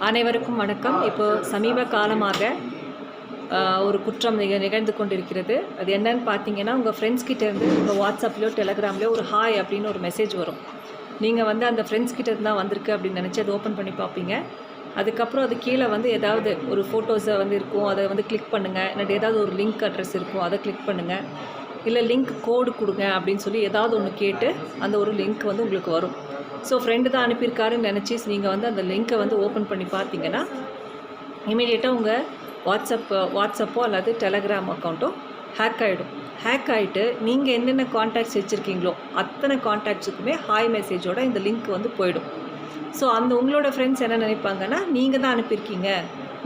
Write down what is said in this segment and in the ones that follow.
அனைவருக்கும் வணக்கம். இப்போ சமீப காலமாக ஒரு குற்றம் நிகழ்ந்து கொண்டிருக்கிறது. அது என்னன்னு பார்த்தீங்கன்னா, உங்கள் ஃப்ரெண்ட்ஸ் கிட்டேருந்து உங்கள் வாட்ஸ்அப்லையோ டெலகிராம்லையோ ஒரு ஹாய் அப்படின்னு ஒரு மெசேஜ் வரும். நீங்கள் அந்த ஃப்ரெண்ட்ஸ் கிட்டேருந்து தான் வந்திருக்கு அப்படின்னு நினச்சி அதை ஓப்பன் பண்ணி பார்ப்பீங்க. அதுக்கப்புறம் அது கீழே ஏதாவது ஒரு ஃபோட்டோஸை இருக்கும், அதை கிளிக் பண்ணுங்கள். இல்லாட்டி ஏதாவது ஒரு லிங்க் அட்ரஸ் இருக்கும், அதை கிளிக் பண்ணுங்கள். இல்லை லிங்க் கோடு கொடுங்க அப்படின்னு சொல்லி ஏதாவது ஒன்று கேட்டு அந்த ஒரு லிங்க் உங்களுக்கு வரும். ஸோ ஃப்ரெண்டு தான் அனுப்பியிருக்காருன்னு நினச்சி நீங்கள் அந்த லிங்க்கை ஓப்பன் பண்ணி பார்த்தீங்கன்னா, இமீடியட்டாக உங்கள் வாட்ஸ்அப்போ அல்லது டெலகிராம் அக்கௌண்ட்டோ ஹேக் ஆகிடும். ஹேக் ஆகிட்டு நீங்கள் என்னென்ன கான்டாக்ட்ஸ் வச்சுருக்கீங்களோ அத்தனை கான்டாக்ட்ஸுக்குமே ஹாய் மெசேஜோட இந்த லிங்க் போயிடும். ஸோ உங்களோட ஃப்ரெண்ட்ஸ் என்ன நினைப்பாங்கன்னா, நீங்கள் தான் அனுப்பியிருக்கீங்க,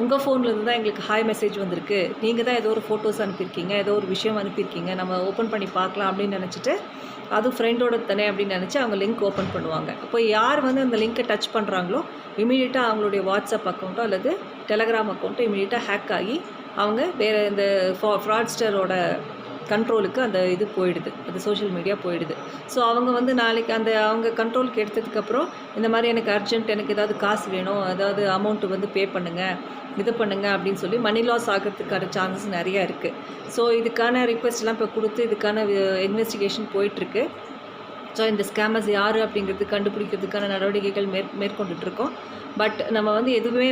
உங்கள் ஃபோன்லேருந்து தான் எங்களுக்கு ஹாய் மெசேஜ் வந்திருக்கு, நீங்கள் தான் ஏதோ ஒரு ஃபோட்டோஸ் அனுப்பியிருக்கீங்க, ஏதோ ஒரு விஷயம் அனுப்பியிருக்கீங்க, நம்ம ஓப்பன் பண்ணி பார்க்கலாம் அப்படின்னு நினச்சிட்டு, அதுவும் ஃப்ரெண்டோட தானே அப்படின்னு நினச்சி அவங்க லிங்க் ஓப்பன் பண்ணுவாங்க. அப்போ யார் அந்த லிங்க்கை டச் பண்ணுறாங்களோ இமீடியட்டாக அவங்களுடைய வாட்ஸ்அப் அக்கௌண்ட்டோ அல்லது டெலகிராம் அக்கௌண்ட்டோ இமீடியட்டாக ஹேக் ஆகி அவங்க வேறு இந்த ஃப்ராட்ஸ்டரோட கண்ட்ரோலுக்கு அந்த இது போயிடுது, அது சோஷியல் மீடியா போயிடுது. ஸோ அவங்க நாளைக்கு அவங்க கண்ட்ரோலுக்கு எடுத்ததுக்கப்புறம் இந்த மாதிரி எனக்கு அர்ஜென்ட், எனக்கு ஏதாவது காசு வேணும், ஏதாவது அமௌண்ட்டு பே பண்ணுங்கள், இது பண்ணுங்கள் அப்படின்னு சொல்லி மணி லாஸ் ஆகிறதுக்கான சான்சஸ் நிறையா இருக்குது. ஸோ இதுக்கான ரிக்வெஸ்ட்லாம் இப்போ கொடுத்து இதுக்கான இன்வெஸ்டிகேஷன் போயிட்டுருக்கு. ஸோ இந்த ஸ்கேமர்ஸ் யார் அப்படிங்கிறது கண்டுபிடிக்கிறதுக்கான நடவடிக்கைகள் மேற்கொண்டுட்ருக்கோம். பட் நம்ம எதுவுமே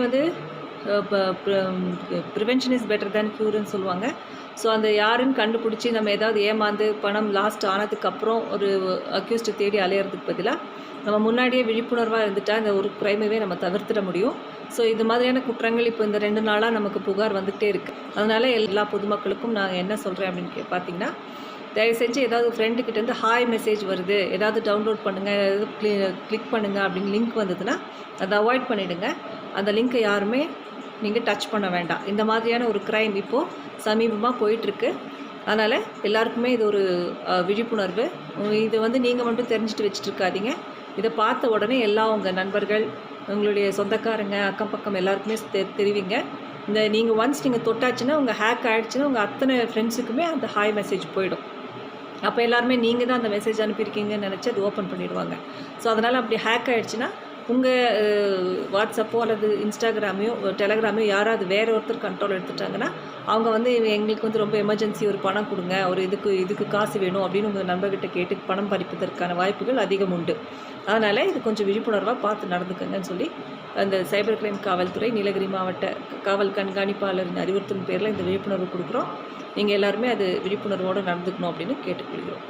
ப்ரிவென்ஷன் இஸ் பெட்டர் தேன் க்யூர்னு சொல்லுவாங்க. ஸோ அந்த யாருன்னு கண்டுபிடிச்சி நம்ம ஏதாவது ஏமாந்து பணம் லாஸ்ட் ஆனதுக்கப்புறம் ஒரு அக்யூஸ்ட்டை தேடி அலையிறதுக்கு பதிலாக நம்ம முன்னாடியே விழிப்புணர்வாக இருந்துட்டால் இந்த ஒரு க்ரைமைவே நம்ம தவிர்த்திட முடியும். ஸோ இது மாதிரியான குற்றங்கள் இப்போ இந்த 2 நாளாக நமக்கு புகார் வந்துகிட்டே இருக்குது. அதனால் எல்லா பொதுமக்களுக்கும் நான் என்ன சொல்கிறேன் அப்படின்னு பார்த்தீங்கன்னா, தயவு செஞ்சு ஏதாவது ஃப்ரெண்டுக்கிட்டேருந்து ஹாய் மெசேஜ் வருது, ஏதாவது டவுன்லோட் பண்ணுங்கள், ஏதாவது கிளிக் பண்ணுங்கள் அப்படின்னு லிங்க் வந்ததுன்னா அதை அவாய்ட் பண்ணிவிடுங்க. அந்த லிங்க்கை யாருமே நீங்கள் டச் பண்ண வேண்டாம். இந்த மாதிரியான ஒரு க்ரைம் இப்போது சமீபமாக போயிட்டுருக்கு. அதனால் எல்லாருக்குமே இது ஒரு விழிப்புணர்வு. இது நீங்கள் மட்டும் தெரிஞ்சுட்டு வச்சுட்டு இருக்காதீங்க. இதை பார்த்த உடனே எல்லா உங்கள் நண்பர்கள், உங்களுடைய சொந்தக்காரங்க, அக்கம் பக்கம் எல்லாருக்குமே தெரிவிங்க. நீங்கள் ஒன்ஸ் நீங்கள் தொட்டாச்சுன்னா, உங்கள் ஹேக் ஆகிடுச்சுன்னா உங்கள் அத்தனை ஃப்ரெண்ட்ஸுக்குமே அந்த ஹாய் மெசேஜ் போயிடும். அப்போ எல்லாருமே நீங்கள் தான் அந்த மெசேஜ் அனுப்பியிருக்கீங்கன்னு நினச்சி அது ஓப்பன் பண்ணிடுவாங்க. ஸோ அதனால் அப்படி ஹேக் ஆகிடுச்சுன்னா உங்கள் வாட்ஸ்அப்போ அல்லது இன்ஸ்டாகிராமையோ டெலகிராமையோ யாராவது வேறு ஒருத்தர் கண்ட்ரோல் எடுத்துட்டாங்கன்னா, அவங்க எங்களுக்கு ரொம்ப எமர்ஜென்சி, ஒரு பணம் கொடுங்க, ஒரு இதுக்கு காசு வேணும் அப்படின்னு உங்கள் நண்பர்கிட்ட கேட்டு பணம் பறிப்பதற்கான வாய்ப்புகள் அதிகம் உண்டு. அதனால் இது கொஞ்சம் விழிப்புணர்வாக பார்த்து நடந்துக்கங்கன்னு சொல்லி அந்த சைபர் கிரைம் காவல்துறை நீலகிரி மாவட்ட காவல் கண்காணிப்பாளரின் அறிவுறுத்தலின் பேரில் இந்த விழிப்புணர்வு கொடுக்குறோம். நீங்கள் எல்லாருமே அது விழிப்புணர்வோடு நடந்துக்கணும் அப்படின்னு கேட்டுக்கொள்கிறோம்.